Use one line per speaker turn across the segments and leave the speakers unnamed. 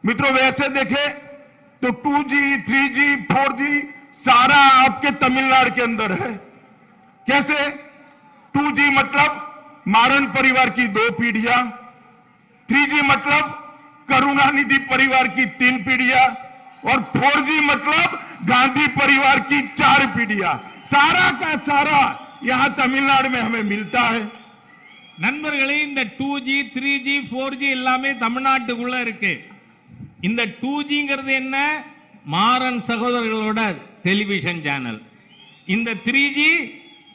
मित्रों वैसे देखें तो 2G, 3G, 4G सारा आपके तमिलनाडु के अंदर है। कैसे? 2G मतलब मारन परिवार की 2 पीढ़ियां, 3G मतलब करुणानिधि परिवार की 3 पीढ़ियां और 4G मतलब गांधी परिवार की 4 पीढ़ियां। सारा का सारा यहां तमिलनाडु में हमें मिलता है।
நண்பர்களே, இந்த 2G, 3G, 4G எல்லாமே தமிழ்நாட்டுக்குள்ள இருக்கு. இந்த 2Gங்கிறது என்ன? மாறன் சகோதரர்களோட டெலிவிஷன் சேனல். இந்த 3G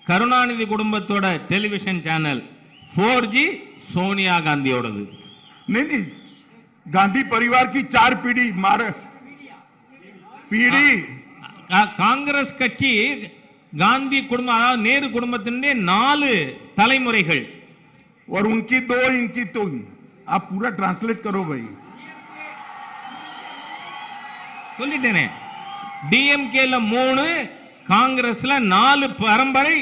கருணாநிதி குடும்பத்தோட டெலிவிஷன் சேனல். 4G सोनिया गांधीயோடது.
नहीं, गांधी परिवार की 4 पीढ़ी पीढ़ी
காங்கிரஸ் கட்சி காந்தி குடும்பம், அதாவது நேரு குடும்பத்தினுடைய 4 தலைமுறைகள்.
और उनकी 2, इनकी 2. आप पूरा ट्रांसलेट करो भाई.
சொல்லிட்டேனே, டிஎம்கேல 3, காங்கிரஸ்ல 4 பரம்பரை.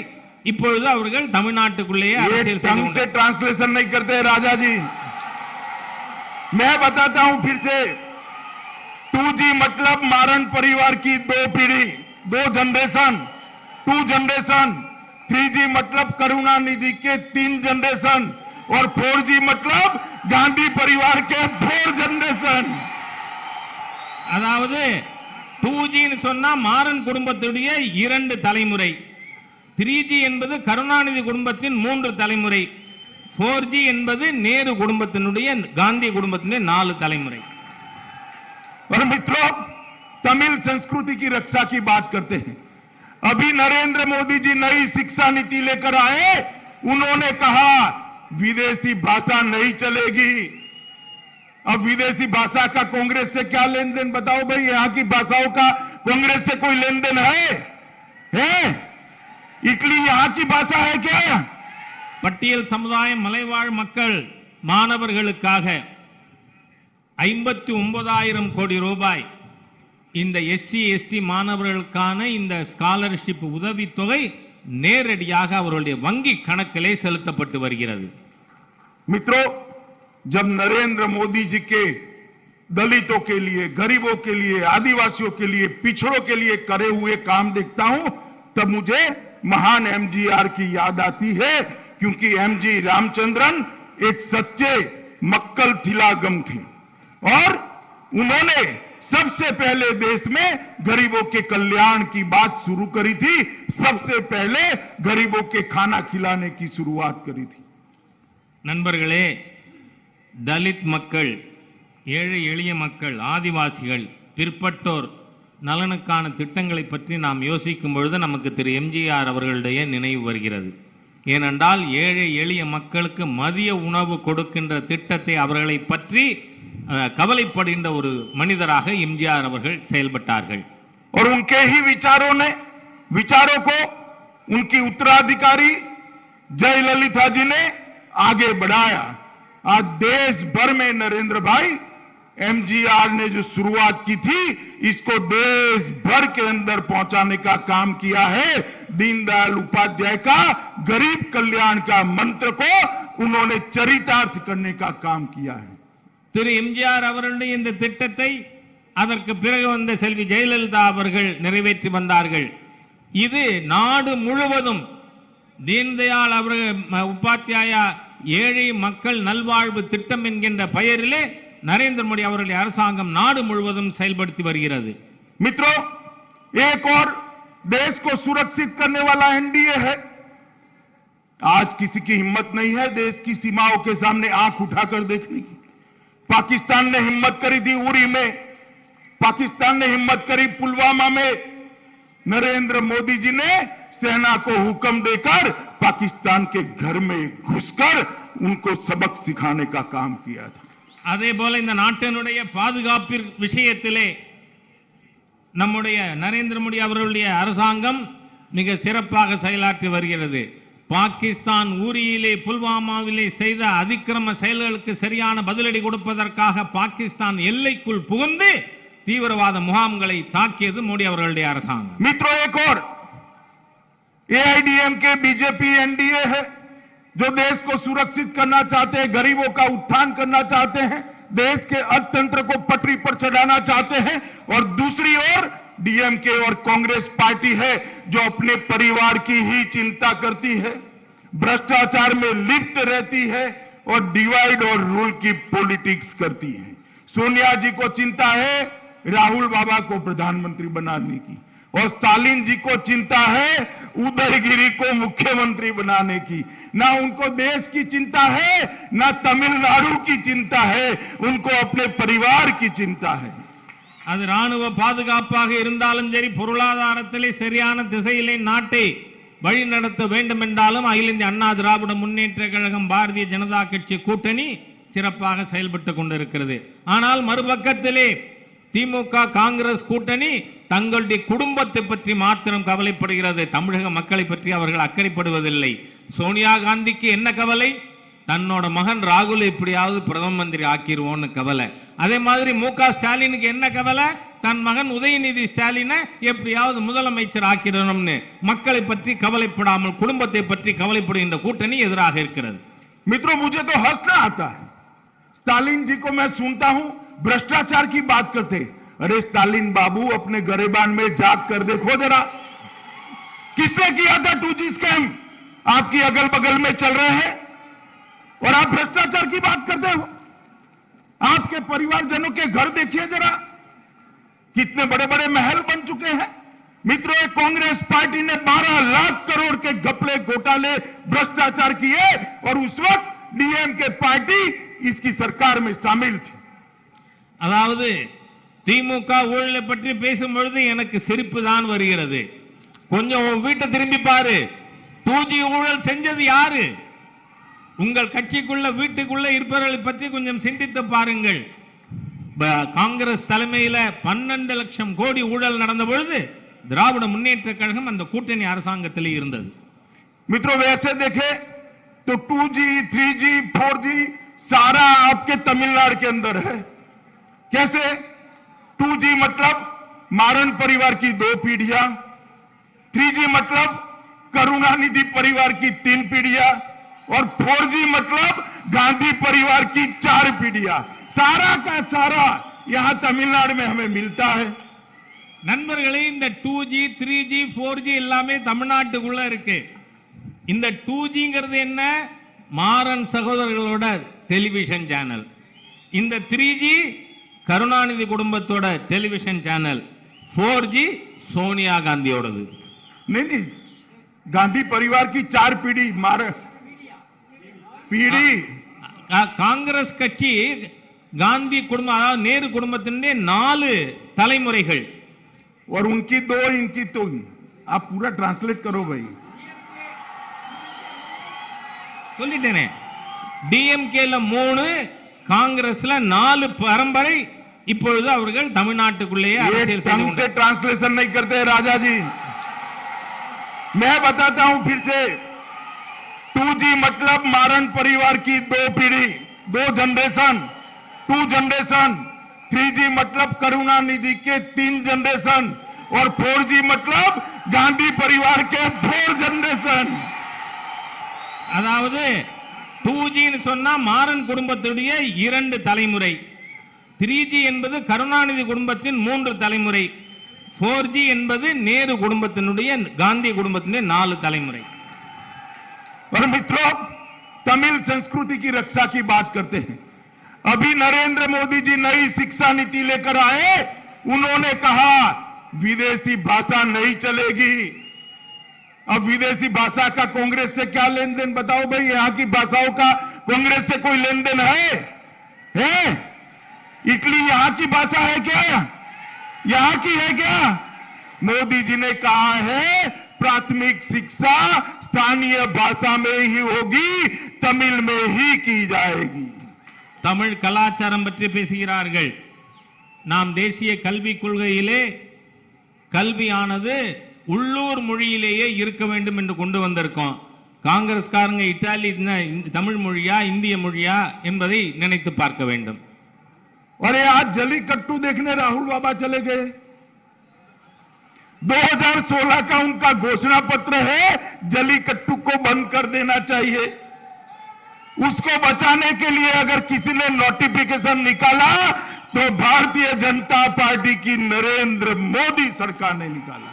இப்பொழுது அவர்கள் தமிழ்நாட்டுக்குள்ளேயே அரசியல்
ढंग से ट्रांसलेशन नहीं करते राजा जी. मैं बताता हूं फिर से. 2G मतलब मारन परिवार की 2 पीढ़ी, 2 जनरेशन, 2 जनरेशन. 3G मतलब करुणानिधि के 3 जनरेशन और 4G मतलब गांधी परिवार के 4 जनरेशन.
அதாவது 2G ன்னு சொன்னா மாறன் குடும்பத்துடைய 2 தலைமுறை. 3G என்பது கருணாநிதி குடும்பத்தின் 3 தலைமுறை. 4G என்பது நேரு குடும்பத்தினுடைய காந்தி குடும்பத்தினுடைய 4 தலைமுறை.
और मित्रों, तमिल संस्कृति की रक्षा की बात करते हैं. अभी नरेंद्र मोदी जी नई शिक्षा नीति लेकर आए. उन्होंने कहा विदेशी भाषा नहीं चलेगी. अब विदेशी भाषा का कांग्रेस से क्या लेन देन बताओ भाई. यहां की भाषाओं का कांग्रेस से कोई लेन देन है? इटली यहां की भाषा है क्या?
பட்டியல் சமுதாயம் மலைவாழ் மக்கள் மாணவர்களுக்காக 59,000 கோடி ரூபாய் இந்த SC/ST மாணவர்களுக்கான இந்த ஸ்காலர்ஷிப் உதவித்தொகை நேரடியாக அவர்களுடைய வங்கி கணக்கிலே செலுத்தப்பட்டு வருகிறது.
मित्रों, जब नरेंद्र मोदी जी के दलितों के लिए, गरीबों के लिए, आदिवासियों के लिए, पिछड़ों के लिए करे हुए काम देखता हूं तब मुझे महान MGR की याद आती है. क्योंकि MG रामचंद्रन एक सच्चे मक्कल थिलागम थे और उन्होंने सबसे पहले देश में गरीबों के कल्याण की बात शुरू करी थी. सबसे पहले गरीबों के खाना खिलाने की शुरुआत करी थी.
நண்பர்களே, தலித் மக்கள், ஏழை எளிய மக்கள், ஆதிவாசிகள், பிற்பட்டோர் நலனுக்கான திட்டங்களை பற்றி நாம் யோசிக்கும் பொழுது நமக்கு திரு MGR அவர்களுடைய நினைவு வருகிறது. ஏனென்றால் ஏழை எளிய மக்களுக்கு மதிய உணவு கொடுக்கின்ற திட்டத்தை அவர்களை பற்றி கவலைப்படுகின்ற ஒரு மனிதராக MGR அவர்கள் செயல்பட்டார்கள்.
और उनके ही विचारों को उनकी उत्तराधिकारी जयललिता जी ने आगे बढ़ाया. आज देश भर में नरेंद्र भाई MGR ने जो शुरुआत की थी इसको देश भर के अंदर पहुंचाने का काम किया है. दीनदयाल उपाध्याय का गरीब कल्याण का मंत्र को उन्होंने चरितार्थ करने का काम किया है.
திரு MGR அவர்களுடைய இந்த திட்டத்தை அதற்கு பிறகு வந்த செல்வி ஜெயலலிதா அவர்கள் நிறைவேற்றி வந்தார்கள். இது நாடு முழுவதும் தீன்தயாள் அவர்கள் உபாத்யாயா ஏழை மக்கள் நல்வாழ்வு திட்டம் என்கின்ற பெயரிலே நரேந்திர மோடி அவர்களுடைய அரசாங்கம் நாடு முழுவதும் செயல்படுத்தி வருகிறது.
मित्रों, एक और देश को सुरक्षित करने वाला NDA है. आज किसी की हिम्मत नहीं है देश की सीमाओं के सामने आंख उठाकर देखने की. पाकिस्तान ने हिम्मत करी थी उरी में, पाकिस्तान ने हिम्मत करी पुलवामा में. नरेंद्र मोदी जी ने सेना को हुक्म देकर पाकिस्तान के घर में घुसकर उनको सबक सिखाने का काम किया था.
அதே போல இந்த நாட்டினுடைய பாதுகாப்பு விஷயத்திலே நம்முடைய நரேந்திர மோடி அவர்களுடைய அரசாங்கம் மிக சிறப்பாக செயலாற்றி வருகிறது. பாகிஸ்தான் ஊரியிலே புல்வாமாவிலே செய்த அதிக்கிரம செயல்களுக்கு சரியான பதிலடி கொடுப்பதற்காக பாகிஸ்தான் எல்லைக்குள் புகுந்து தீவிரவாத முகாம்களை தாக்கியது மோடி அவர்களுடைய அரசாங்கம்.
मित्रों, एक और AIDMK बीजेपी NDA है जो देश को सुरक्षित करना चाहते हैं, गरीबों का उत्थान करना चाहते हैं, देश के अर्थतंत्र को पटरी पर चढ़ाना चाहते हैं, और दूसरी ओर डीएमके और कांग्रेस पार्टी है जो अपने परिवार की ही चिंता करती है, भ्रष्टाचार में लिप्त रहती है और डिवाइड और रूल की पॉलिटिक्स करती है। सोनिया जी को चिंता है राहुल बाबा को प्रधानमंत्री बनाने की, और स्टालिन जी को चिंता है उदयगिरी को मुख्यमंत्री बनाने की। ना उनको देश की चिंता है, ना तमिलनाडु की चिंता है, उनको अपने परिवार की चिंता है।
அது ராணுவ பாதுகாப்பாக இருந்தாலும் சரி, பொருளாதாரத்திலே சரியான திசையிலே நாட்டை வழி நடத்த வேண்டும் என்றாலும் அகில இந்திய அண்ணா திராவிட முன்னேற்ற கழகம் பாரதிய ஜனதா கட்சி கூட்டணி சிறப்பாக செயல்பட்டுக் கொண்டிருக்கிறது. ஆனால் மறுபக்கத்திலே திமுக காங்கிரஸ் கூட்டணி தங்களுடைய குடும்பத்தை பற்றி மாத்திரம் கவலைப்படுகிறது. தமிழக மக்களை பற்றி அவர்கள் அக்கறைப்படுவதில்லை. சோனியா காந்திக்கு என்ன கவலை? தன்னோட மகன் ராகுல் எப்படியாவது பிரதம மந்திரி ஆக்கிடுவோன்னு கவலை. அதே மாதிரி முக ஸ்டாலினுக்கு என்ன கவலை? தன் மகன் உதயநிதி ஸ்டாலினை எப்படியாவது முதலமைச்சர் ஆக்கிடணும்னு மக்களை பற்றி கவலைப்படாமல் குடும்பத்தை பற்றி கவலைப்படுகின்ற கூட்டணி எதிராக இருக்கிறது.
मित्रों, मुझे तो हंसना आता है। स्टालिन जी को मैं सुनता हूं भ्रष्टाचार की बात करते। अरे स्टालिन बाबू, अपने गरेबान में जाग कर देखो जरा, किसने किया था 2G स्कैम? आपकी अगल बगल में चल रहे हैं और आप भ्रष्टाचार की बात करते हो। आपके परिवारजनों के घर देखिए जरा, कितने बड़े बड़े महल बन चुके हैं। मित्रों, कांग्रेस पार्टी ने 12 लाख करोड़ के घपले घोटाले भ्रष्टाचार किए और उस वक्त डीएमके पार्टी इसकी सरकार में शामिल थी।
அதாவது திமுக ஊழலை பற்றி பேசும்பொழுது எனக்கு சிரிப்பு தான் வருகிறது. கொஞ்சம் வீட்டை திரும்பி பாரு. 2G ஊழல் செஞ்சது யாரு? உங்கள் கட்சிக்குள்ள வீட்டுக்குள்ள இருப்பவர்களை பற்றி கொஞ்சம் சிந்தித்து பாருங்கள். காங்கிரஸ் தலைமையில 12 லட்சம் கோடி ஊழல் நடந்த பொழுது திராவிட முன்னேற்ற கழகம் அந்த கூட்டணி அரசாங்கத்தில் இருந்தது.
मित्रों, वैसे देखे तो 2G, 3G, 4G सारा आपके तमिलनाडु के अंदर है। कैसे? 2G मतलब मारन परिवार की 2 पीढ़ियां, 3G मतलब करुणानिधि परिवार की 3 पीढ़ियां, और 4G मतलब गांधी परिवार की 4 पीढ़ियां। सारा का सारा यहां तमिलनाडु में हमें मिलता है।
நண்பர்களே, இந்த 2G, 3G, 4G எல்லாமே தமிழ்நாட்டுக்குள்ள இருக்கு. இந்த 2Gங்கிறது என்ன? மாறன் சகோதரர்களோட டெலிவிஷன் சேனல். இந்த 3G கருணாநிதி குடும்பத்தோட டெலிவிஷன் சேனல். 4G சோனியா காந்தியோடது.
नहीं, गांधी परिवार की 4 पीढ़ी पीढ़ी
காங்கிரஸ் கட்சி காந்தி குடும்பம், அதாவது நேரு குடும்பத்தினுடைய 4 தலைமுறைகள்.
और उनकी 2, इनकी 2। आप पूरा ट्रांसलेट करो भाई।
சொல்லிட்டேனே, டிஎம்கேல 3, காங்கிரஸ்ல 4 பரம்பரை. இப்பொழுது அவர்கள் தமிழ்நாட்டுக்குள்ளேயே அரசியல் செய்து
से ट्रांसलेशन नहीं करते राजा जी। मैं बताता हूं फिर से। 2G मतलब मारन परिवार की 2 पीढ़ी, 2 जनरेशन, 2 जनरेशन। 3G मतलब करुणानिधि के 3 जनरेशन, और 4G मतलब गांधी परिवार के 4 जनरेशन।
அதாவது 2G ன்னு சொன்னா மாறன் குடும்பத்துடைய 2 தலைமுறை. 3G என்பது கருணாநிதி குடும்பத்தின் 3 தலைமுறை. 4G என்பது நேரு குடும்பத்தினுடைய காந்தி குடும்பத்தினுடைய 4 தலைமுறை.
और मित्रों, तमिल संस्कृति की रक्षा की बात करते हैं। अभी नरेंद्र मोदी जी नई शिक्षा नीति लेकर आए। उन्होंने कहा विदेशी भाषा नहीं चलेगी। अब विदेशी भाषा का कांग्रेस से क्या लेन देन? बताओ भाई, यहां की भाषाओं का कांग्रेस से कोई लेन देन है? इटली यहां की भाषा है क्या? यहां की है क्या? मोदी जी ने कहा है प्राथमिक शिक्षा स्थानीय भाषा में ही होगी, तमिल में ही की जाएगी।
தமிழ் கலாச்சாரம் பற்றி பேசுகிறார்கள். நாம் தேசிய கல்விக் கொள்கையிலே கல்வியானது உள்ளூர் மொழியிலேயே இருக்க வேண்டும் என்று கொண்டு வந்திருக்கோம். காங்கிரஸ்காரங்க இத்தாலி தமிழ் மொழியா இந்திய மொழியா என்பதை நினைத்து பார்க்க வேண்டும்.
अरे आज जलीकट्टू देखने राहुल बाबा चले गए। 2016 का उनका घोषणा पत्र है, जलीकट्टू को बंद कर देना चाहिए। उसको बचाने के लिए अगर किसी ने नोटिफिकेशन निकाला तो भारतीय जनता पार्टी की नरेंद्र मोदी सरकार ने निकाला।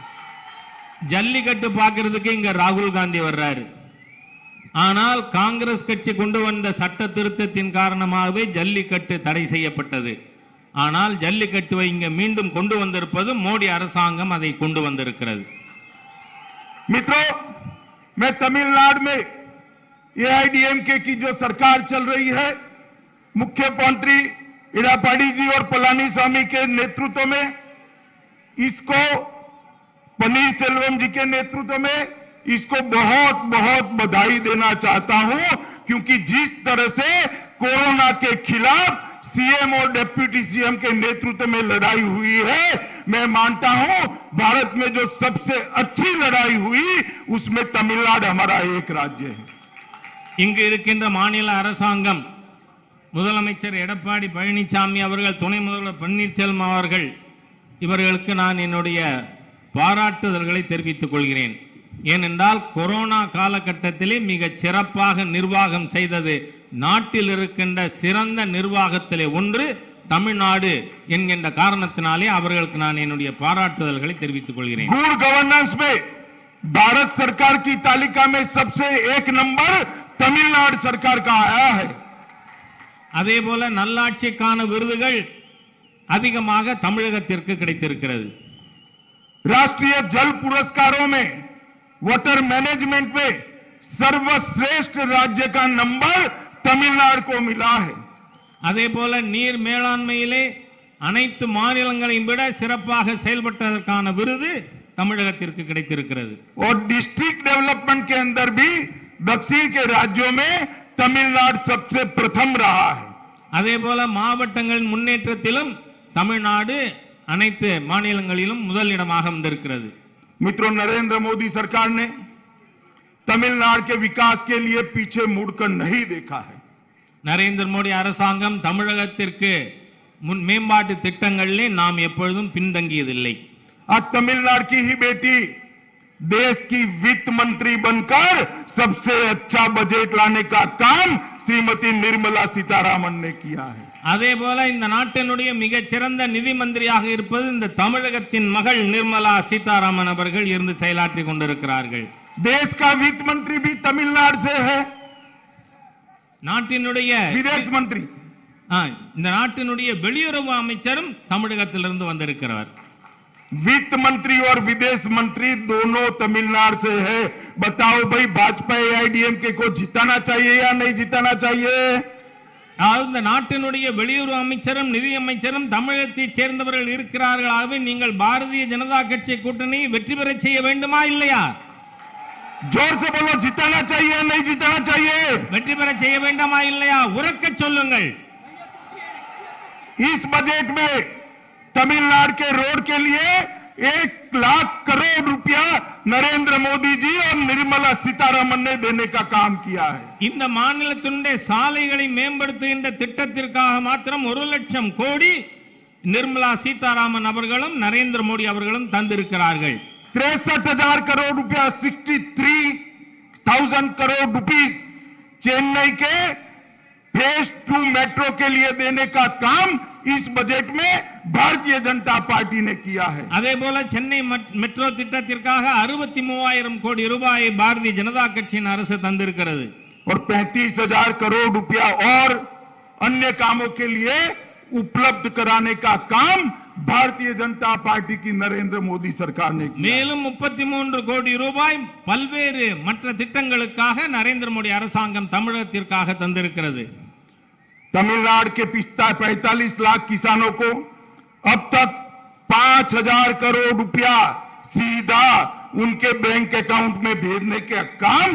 ஜல்லிக்கட்டு பார்க்கிறதுக்கு இங்க ராகுல் காந்தி வர்றாரு. ஆனால் காங்கிரஸ் கட்சி கொண்டு வந்த சட்ட திருத்தத்தின் காரணமாகவே ஜல்லிக்கட்டு தடை செய்யப்பட்டது. ஆனால் ஜல்லிக்கட்டுவை இங்க மீண்டும் கொண்டு வந்திருப்பது மோடி அரசாங்கம் அதை கொண்டு வந்திருக்கிறது.
मित्रों, मैं तमिलनाडु में एआईडीएमके की जो सरकार चल रही है, मुख्यमंत्री इडापाडी जी और पलानीस्वामी के नेतृत्व में, इसको पनीरसेल्वम जी के नेतृत्व में इसको बहुत बहुत बधाई देना चाहता हूं, क्योंकि जिस तरह से कोरोना के खिलाफ सीएम और डिप्टी सीएम के नेतृत्व में लड़ाई हुई है, मैं मानता हूं भारत में जो सबसे अच्छी लड़ाई हुई उसमें तमिलनाडु हमारा एक राज्य है.
இங்கு இருக்கின்ற மாநில அரசாங்கம், முதலமைச்சர் எடப்பாடி பழனிசாமி அவர்கள், துணை முதல்வர் பன்னீர்செல்வம் அவர்கள், இவர்களுக்கு நான் என்னுடைய பாராட்டுதல்களை தெரிவித்துக் கொள்கிறேன். ஏனென்றால் கொரோனா காலகட்டத்திலே மிகச் சிறப்பாக நிர்வாகம் செய்தது நாட்டில் இருக்கின்ற சிறந்த நிர்வாகத்திலே ஒன்று தமிழ்நாடு என்கின்ற காரணத்தினாலே அவர்களுக்கு நான் என்னுடைய பாராட்டுதல்களை தெரிவித்துக் கொள்கிறேன்.
गुड गवर्नेंस में भारत सरकार की तालिका में सबसे एक नंबर तमिलनाडु सरकार का आया है.
அதே போல நல்லாட்சிக்கான விருதுகள் அதிகமாக தமிழகத்திற்கு கிடைத்திருக்கிறது.
राष्ट्रीय जल पुरस्कारों में वाटर मैनेजमेंट में सर्वश्रेष्ठ राज्य का नंबर तमिलनाडु को मिला है.
அதே போல நீர் மேலாண்மையிலே அனைத்து மாநிலங்களையும் விட சிறப்பாக செயல்பட்டதற்கான விருது தமிழகத்திற்கு கிடைத்திருக்கிறது.
और डिस्ट्रिक्ट डेवलपमेंट के अंदर भी दक्षिण के राज्यों में तमिलनाडु सबसे प्रथम रहा है.
அதே போல மாவட்டங்களின் முன்னேற்றத்திலும் தமிழ்நாடு அனைத்து மாநிலங்களிலும் முதலிடமாக வந்திருக்கிறது.
मित्रों, नरेंद्र मोदी सरकार ने तमिलनाडु के विकास के लिए पीछे मुड़कर नहीं देखा है.
நரேந்திர மோடி அரசாங்கம் தமிழகத்திற்கு முன் மேம்பாட்டு திட்டங்களிலே நாம் எப்பொழுதும் பின்தங்கியதில்லை.
आज तमिलनाडु की ही बेटी देश की वित्त मंत्री बनकर सबसे अच्छा बजट लाने का काम श्रीमती निर्मला सीतारामन ने किया है.
அதே போல இந்த நாட்டினுடைய மிகச் சிறந்த நிதி மந்திரியாக இருப்பது இந்த தமிழகத்தின் மகள் நிர்மலா சீதாராமன் அவர்கள் இருந்து செயலாற்றி கொண்டிருக்கிறார்கள்.
देश का वित्त मंत्री भी तमिलनाडु से है.
நாட்டினுடைய
विदेश मंत्री,
இந்த நாட்டினுடைய வெளியுறவு அமைச்சரும் தமிழகத்திலிருந்து வந்திருக்கிறார்.
वित्त मंत्री और विदेश मंत्री दोनों तमिलनाडु से है. बताओ भाई, भाजपा एआईडीएमके को जिताना चाहिए या नहीं जिताना चाहिए?
இந்த நாட்டினுடைய வெளியுறவு அமைச்சரும் நிதி அமைச்சரும் தமிழகத்தைச் சேர்ந்தவர்கள் இருக்கிறார்கள். ஆகவே நீங்கள் பாரதிய ஜனதா கட்சி கூட்டணி வெற்றி பெற செய்ய வேண்டுமா இல்லையா?
जोर से बोलो, जिताना चाहिए या नहीं जिताना चाहिए?
வெற்றி பெற செய்ய வேண்டாமா இல்லையா? உரக்கச் சொல்லுங்கள்.
इस बजट में तमिलनाडु के रोड के लिए 1,00,000 करोड़ रुपया नरेंद्र मोदी जी और निर्मला सीतारामन ने देने का काम किया है.
இந்த மாநிலத்தினுடைய சாலைகளை மேம்படுத்துகின்ற திட்டத்திற்காக மாத்திரம் 1,00,000 கோடி நிர்மலா சீதாராமன் அவர்களும் நரேந்திர மோடி அவர்களும் தந்திருக்கிறார்கள்.
63,000 करोड़ रुपया, 63,000 करोड़ रुपीस चेन्नई के फेज 2 मेट्रो के लिए देने का काम इस बजट में भारतीय जनता पार्टी ने किया है.
அதே போல சென்னை மெட்ரோ திட்டத்திற்காக 63,000 கோடி ரூபாயை பாரதிய ஜனதா கட்சியின் அரசு தந்திருக்கிறது.
और 35,000 करोड़ रुपया और अन्य कामों के लिए उपलब्ध कराने का काम भारतीय जनता पार्टी की नरेंद्र मोदी सरकार ने किया.
மேலும் 33 கோடி ரூபாய் பல்வேறு மற்ற திட்டங்களுக்காக நரேந்திர மோடி அரசாங்கம் தமிழகத்திற்காக தந்திருக்கிறது.
तमिलनाडु के 45 लाख किसानों को अब तक 5,000 करोड़ रुपया सीधा उनके बैंक अकाउंट में भेजने का काम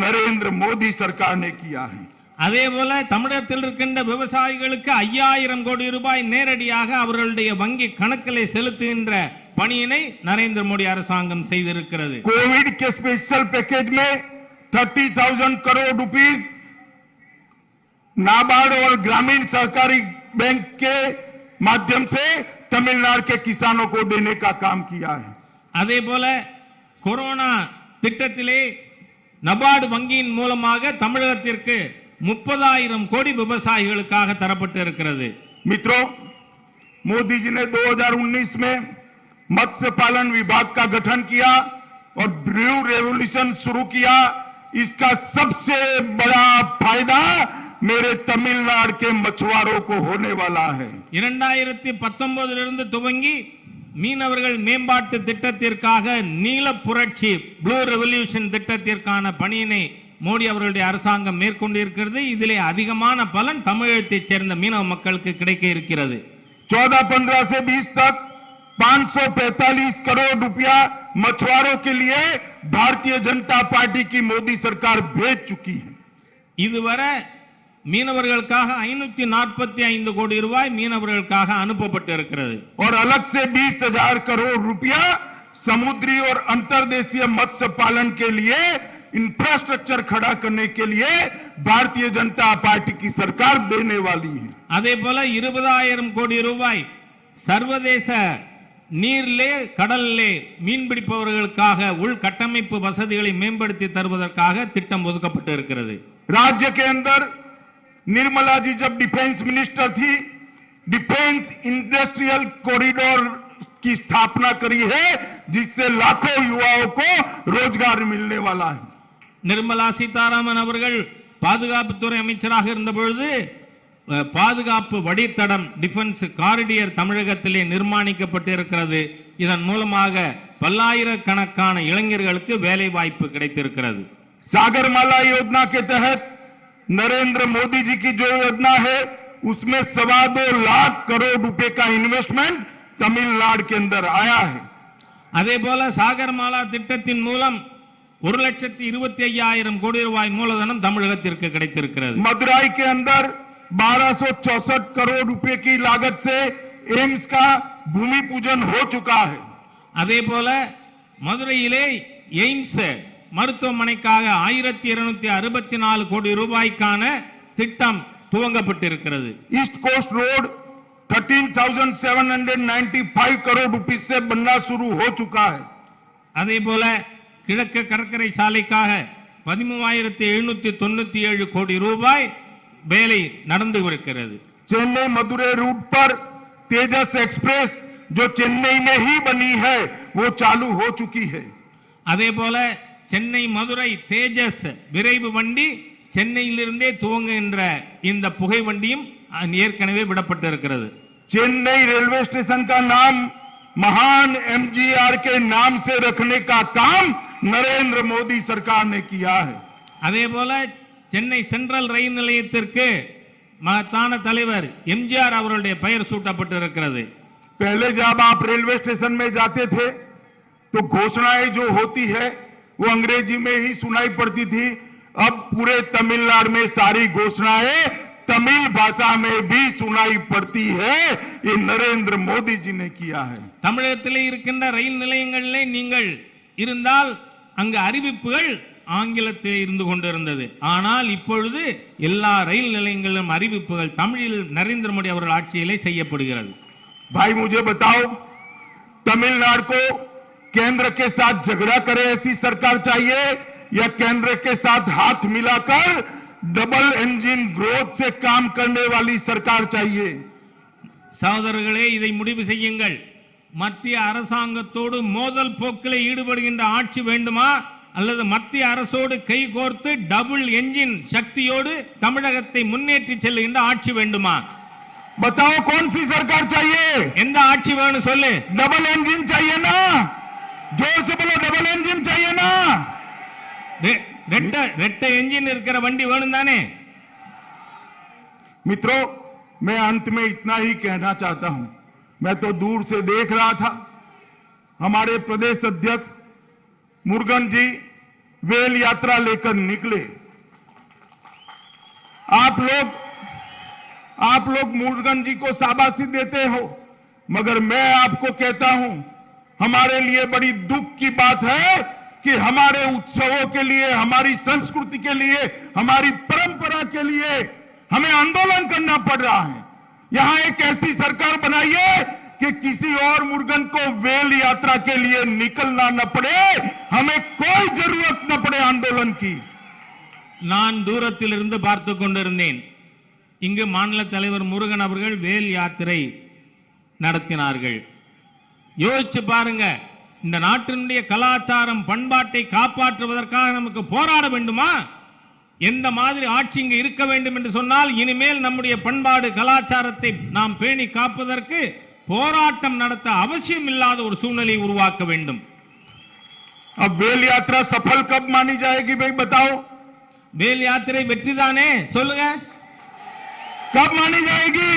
नरेंद्र मोदी सरकार ने किया है.
அதே போல தமிழகத்தில் இருக்கின்ற விவசாயிகளுக்கு 5,000 கோடி ரூபாய் நேரடியாக அவர்களுடைய வங்கி கணக்கிலே செலுத்துகின்ற பணியினை நரேந்திர மோடி அரசாங்கம் செய்திருக்கிறது.
कोविड के स्पेशल पैकेज में 30,000 करोड़ रुपीस नाबार्ड और ग्रामीण सहकारी बैंक के माध्यम से तमिलनाडु के किसानों को देने का काम किया है.
அதே போல கொரோனா திட்டத்திலே நபார்டு வங்கியின் மூலமாக தமிழகத்திற்கு 30,000 கோடி விவசாயிகளுக்காக தரப்பட்டு இருக்கிறது.
मित्रों, मोदी जी ने 2019 में मत्स्य पालन विभाग का गठन किया और ब्रू रेवोल्यूशन शुरू किया। इसका सबसे बड़ा फायदा मेरे तमिलनाडु के मछुआरों को होने वाला है।
2019 துவங்கி மீனவர்கள் மேம்பாட்டு திட்டத்திற்காக நீல புரட்சி ப்ளூ ரெவல்யூஷன் திட்டத்திற்கான பணியினை மோடி அவர்களுடைய அரசாங்கம் மேற்கொண்டிருக்கிறது. இதிலே அதிகமான பலன் தமிழகத்தைச் சேர்ந்த மீனவ மக்களுக்கு கிடைக்க இருக்கிறது.
14-15 से 20 तक 545 करोड़ रुपया मछुआरों के लिए भारतीय जनता पार्टी की मोदी सरकार भेज चुकी है।
இதுவரை மீனவர்களுக்காக 545 கோடி ரூபாய் மீனவர்களுக்காக அனுப்பப்பட்டு இருக்கிறது.
और अलग से 20,000 करोड़ रुपया समुद्री और अंतर्देशीय मत्स्य पालन के लिए इंफ्रास्ट्रक्चर खड़ा करने के लिए भारतीय जनता पार्टी की सरकार देने वाली है।
அதே போல 20,000 கோடி ரூபாய் சர்வதேச நீரிலே கடலிலே மீன்பிடிப்பவர்களுக்காக உள்கட்டமைப்பு வசதிகளை மேம்படுத்தி தருவதற்காக திட்டம் ஒதுக்கப்பட்டு இருக்கிறது.
राज्य के अंदर निर्मला जी जब डिफेंस मिनिस्टर थी, डिफेंस इंडस्ट्रियल कॉरिडोर की स्थापना करी है, जिससे लाखों युवाओं को रोजगार मिलने वाला है।
நிர்மலா சீதாராமன் அவர்கள் பாதுகாப்புத்துறை அமைச்சராக இருந்த பொழுது பாதுகாப்பு வழித்தடம் டிஃபென்ஸ் காரிடியர் தமிழகத்திலே நிர்மாணிக்கப்பட்டிருக்கிறது. இதன் மூலமாக பல்லாயிரக்கணக்கான இளைஞர்களுக்கு வேலை வாய்ப்பு கிடைத்திருக்கிறது.
सागरमाला योजना के तहत नरेंद्र मोदी जी की जो योजना है, उसमें 2.25 लाख करोड़ रुपए का इन्वेस्टमेंट तमिलनाडु के अंदर आया है।
அதே போல சாகர்மாலா திட்டத்தின் மூலம் 1,25,000 கோடி ரூபாய் மூலதனம் தமிழகத்திற்கு கிடைத்திருக்கிறது.
मदुराई के अंदर 1264 करोड़ रुपए की लागत से एम्स का भूमि पूजन हो चुका है।
அதே போல மதுரையிலே எய்ம்ஸ் மருத்துவமனைக்காக 1,264 கோடி ரூபாய்க்கான திட்டம் துவங்கப்பட்டிருக்கிறது.
ईस्ट कोस्ट रोड 13,795 करोड़ रुपए से बनना शुरू हो चुका है।
அதே போல கிழக்கு கடற்கரை சாலைக்காக 13,797 கோடி ரூபாய் வேலை நடந்து வருகிறது.
चेन्नई मदुरै रूट पर तेजस एक्सप्रेस जो चेन्नई में ही बनी है, वो चालू हो चुकी है।
அதே போல சென்னை மதுரை தேஜஸ் விரைவு வண்டி சென்னையிலிருந்தே துவங்குகின்ற இந்த புகை வண்டியும் ஏற்கனவே விடப்பட்டிருக்கிறது.
चेन्नई रेलवे स्टेशन का नाम महान एमजीआर के नाम से रखने का काम नरेंद्र मोदी सरकार ने किया है।
அதே போல சென்னை சென்ட்ரல் ரயில் நிலையத்திற்கு மகத்தான தலைவர் எம்ஜிஆர் அவருடைய பெயர் சூட்டப்பட்டிருக்கிறது.
पहले जब आप रेलवे स्टेशन में जाते थे तो घोषणाएं जो होती है वो अंग्रेजी में ही सुनाई पड़ती थी। अब पूरे तमिलनाडु में सारी घोषणाएं तमिल भाषा में भी सुनाई पड़ती है। ये नरेंद्र मोदी जी ने किया है।
தமிழகத்திலே இருக்கின்ற ரயில் நிலையங்களிலே நீங்கள் இருந்தால் அங்கு அறிவிப்புகள் ஆங்கிலத்தில் இருந்து கொண்டிருந்தது. ஆனால் இப்பொழுது எல்லா ரயில் நிலையங்களிலும் அறிவிப்புகள் தமிழில் நரேந்திர மோடி அவர்கள் ஆட்சியிலே செய்யப்படுகிறது.
भाई मुझे बताओ, तमिलनाडु को केंद्र के साथ झगड़ा करे ऐसी सरकार चाहिए या केंद्र के साथ हाथ मिलाकर डबल इंजन ग्रोथ से काम करने वाली सरकार चाहिए?
சகோதரர்களே, இதை முடிவு செய்யுங்கள். மத்திய அரசாங்கத்தோடு மோதல் போக்கில் ஈடுபடுகின்ற ஆட்சி வேண்டுமா அல்லது மத்திய அரசோடு கைகோர்த்து டபுள் என்ஜின் சக்தியோடு தமிழகத்தை முன்னேற்றி செல்லுகின்ற ஆட்சி வேண்டுமா?
बताओ कौन सी सरकार चाहिए?
எந்த ஆட்சி வேணும் சொல்லு.
डबल इंजन चाहिए ना? जोर से बोलो, डबल इंजन चाहिए ना?
ரெட்ட என்ஜின் இருக்கிற வண்டி வேணும் தானே?
मित्रों, मैं अंत में इतना ही कहना चाहता हूं। मैं तो दूर से देख रहा था, हमारे प्रदेश अध्यक्ष मुरुगन जी वेल यात्रा लेकर निकले। आप लोग मुरुगन जी को शाबाशी देते हो, मगर मैं आपको कहता हूं, हमारे लिए बड़ी दुख की बात है कि हमारे उत्सवों के लिए, हमारी संस्कृति के लिए, हमारी परंपरा के लिए हमें आंदोलन करना पड़ रहा है। यहां एक ऐसी सरकार बनाइए कि किसी और मुरुगन को वेल यात्रा के लिए निकलना न पड़े, हमें कोई जरूरत न पड़े आंदोलन की।
நான் தூரத்திலிருந்து பார்த்து கொண்டிருந்தேன். இங்கு மாநில தலைவர் முருகன் அவர்கள் வேல் யாத்திரை நடத்தினார்கள். யோசிச்சு பாருங்க, இந்த நாட்டினுடைய கலாச்சாரம் பண்பாட்டை காப்பாற்றுவதற்காக நமக்கு போராட வேண்டுமா? எந்த மாதிரி ஆட்சி இங்கு இருக்க வேண்டும் என்று சொன்னால், இனிமேல் நம்முடைய பண்பாடு கலாச்சாரத்தை நாம் பேணி காப்பதற்கு போராட்டம் நடத்த அவசியம் இல்லாத ஒரு சூழ்நிலையை உருவாக்க வேண்டும்.
अब वेल यात्रा सफल कब मानी जाएगी भाई बताओ?
வேல் யாத்திரை வெற்றிதானே? சொல்லுங்க,
कब मानी जाएगी?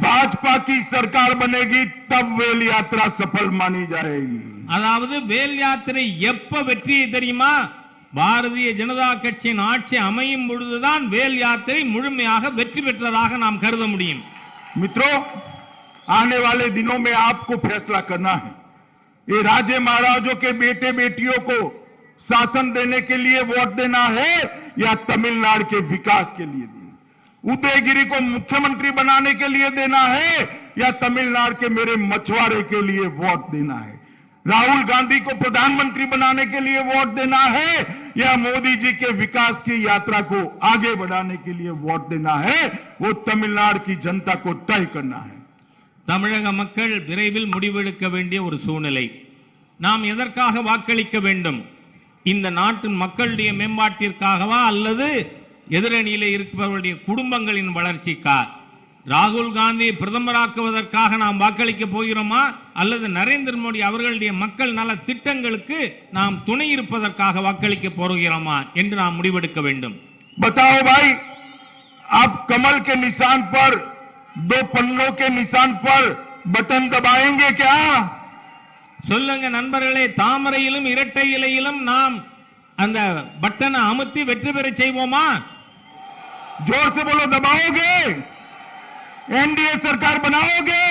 भाजपा की सरकार बनेगी तब वेल यात्रा सफल मानी जाएगी.
அதாவது வேல் யாத்திரை எப்ப வெற்றி தெரியுமா? பாரதிய ஜனதா கட்சியின் ஆட்சி அமையும் பொழுதுதான் வேல் யாத்திரை முழுமையாக வெற்றி பெற்றதாக நாம் கருத முடியும்.
मित्रों, आने वाले दिनों में आपको फैसला करना है. ये राजे महाराजों के बेटे बेटियों को शासन देने के लिए वोट देना है या तमिलनाडु के विकास के लिए देना? उदयगिरी को मुख्यमंत्री बनाने के लिए देना है या तमिलनाडु के मेरे मछुआरे के लिए वोट देना है? राहुल गांधी को प्रधानमंत्री बनाने के लिए वोट देना है या मोदी जी के विकास की यात्रा को आगे बढ़ाने के लिए वोट देना है? वो तमिलनाडु की जनता को तय करना है.
தமிழக மக்கள் விரைவில் முடிவெடுக்க வேண்டிய ஒரு சூழ்நிலை. நாம் எதற்காக வாக்களிக்க வேண்டும்? இந்த நாட்டின் மக்களுடைய மேம்பாட்டிற்காகவா அல்லது எதிரணியிலே இருப்பவருடைய குடும்பங்களின் வளர்ச்சிக்கா? ராகுல் காந்தி பிரதமராக்குவதற்காக நாம் வாக்களிக்க போகிறோமா அல்லது நரேந்திர மோடி அவர்களுடைய மக்கள் நல திட்டங்களுக்கு நாம் துணை இருப்பதற்காக வாக்களிக்க போகிறோமா என்று நாம் முடிவெடுக்க வேண்டும்.
बताओ भाई, आप कमल के निशान पर, दो पन्नों के निशान पर बटन दबाएंगे क्या?
சொல்லுங்க நண்பர்களே, தாமரையிலும் இரட்டை இலையிலும் நாம் அந்த பட்டனை அமுத்தி வெற்றி பெற செய்வோமா?
जोर से बोलो, दबाओगे? एनडीए सरकार बनाओगे?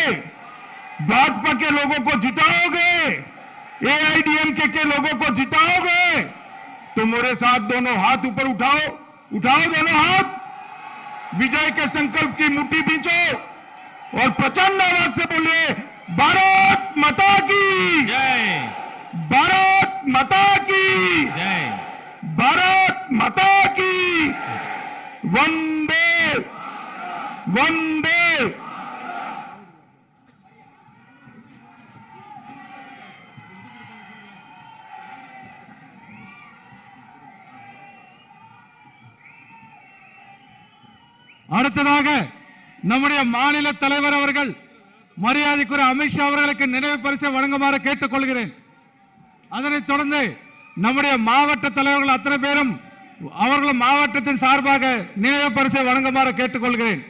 भाजपा के लोगों को जिताओगे? एआईडीएमके के लोगों को जिताओगे? तो मेरे साथ दोनों हाथ ऊपर उठाओ, उठाओ दोनों हाथ, विजय के संकल्प की मुट्ठी बींचो और प्रचंड आवाज से बोलिए, भारत माता की
जय,
भारत माता की
जय,
भारत माता की वंदे वंदे.
அடுத்ததாக நம்முடைய மாநில தலைவர் அவர்கள் மரியாதைக்குரிய அமித்ஷா அவர்களுக்கு நினைவு பரிசை வழங்குமாறு கேட்டுக் கொள்கிறேன். அதனைத் தொடர்ந்து நம்முடைய மாவட்ட தலைவர்கள் அத்தனை பேரும் அவர்கள் மாவட்டத்தின் சார்பாக நினைவு பரிசை வழங்குமாறு கேட்டுக் கொள்கிறேன்.